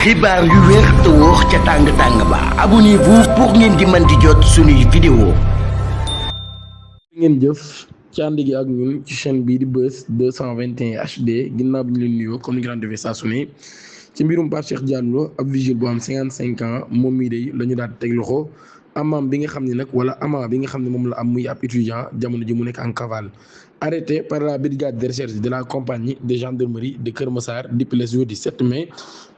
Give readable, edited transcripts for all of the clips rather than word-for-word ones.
xibaar yu wér te wóor ca tàng-tàng ba abonnez-vous pour ngeen di mën di jot suñuy vidéo. ngeen jëf ci ànd gi ak ñun ci chaîne bii di Buzz 221 HD ginnaaw bi ñu leen nuyoo comme ni nga daan defee saa su ne ci mbirum Pape Cheikh Diallo ab vigile bu am 55 ans moom mii day la ñu daal di teg loxo amaam bi nga xam ne nag wala ama bi nga xam ne moom la am muy ab étudiant jamono ji mu nekk en cavale arrêté par la brigade de recherche de la compagnie de gendarmerie de Keur Massar depuis le jeudi 7 mai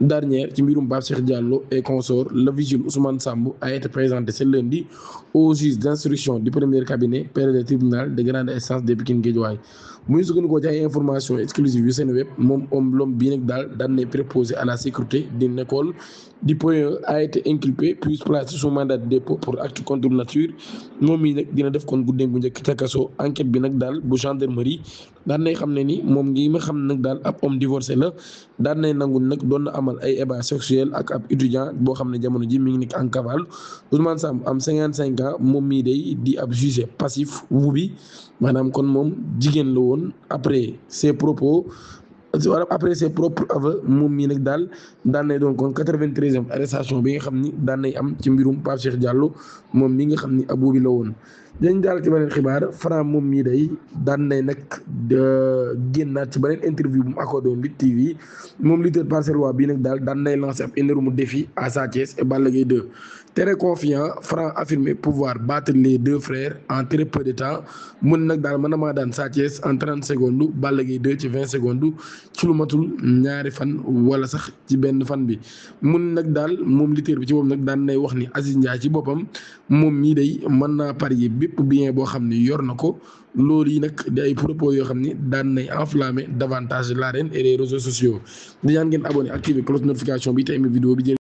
dernier ci mbirum Pape Cheikh Diallo et consort. Le vigile Ousmane Sambou a été présenté ce lundi au juge d'instruction du premier cabinet près du tribunal de grande instance de Pikine Guédiawaye bu ñu sukkandikoo ci ay information exclusive yu Seneweb moom l'homme bii nag daal daan ne préposé à la sécurité d'une école du Point E a été inculpé puis placé sous mandat de dépôt pour acte contre nature moom mii nag dina def kon guddeem bu njëkk ca kaso. Enquête bi nag daal bu gendarmerie daan nay xam ne ni moom ngi ma xam nag daal ab homme divorcé la daan nay nangu nag doon na amal ay ébats sexuels ak ab étudiant boo xam ne jamono ji mi ngi nekk en cavale. Ousmane Samb am 55 ans moom mii day di ab jugé passif wu bi maanaam kon moom jigéen la woon après ses propres aveux moom mii nag daal daan nay doon kon 93e arrestation bi nga xam ni daan nay am ci mbirum Pape Cheikh Diallo moom mi nga xam ni abou bi la woon. dañ daal ci beneen xibaar Franc moom mii day daan nay nag génnaat ci beneen interview bu mu accordé woon Lutte TV moom lutteur parcellois bii nag daal daan nay lancé ab énorme défi à Sa Thiès et Balla Gaye 2. Très confiant, Franc affirmé pouvoir battre les deux frères en très peu de temps mun nag daal mën na maa daan Sa Thiès en 30 secondes Balla Gaye 2 ci 20 secondes ci lu matul ñaari fan wala sax ci benn fan bi. mun nag daal moom lutteur bi ci boppam nag daan nay wax ni Aziz Ndiaye ci boppam moom mii day mën naa parier bépp bien boo xam ni yor na ko. loolu yi nag di ay propos yoo xam ni daan nay enflammer davantage l'arène et les réseaux sociaux di ñaan ngeen abonné activer cloche notification bi te aimé vidéo bi.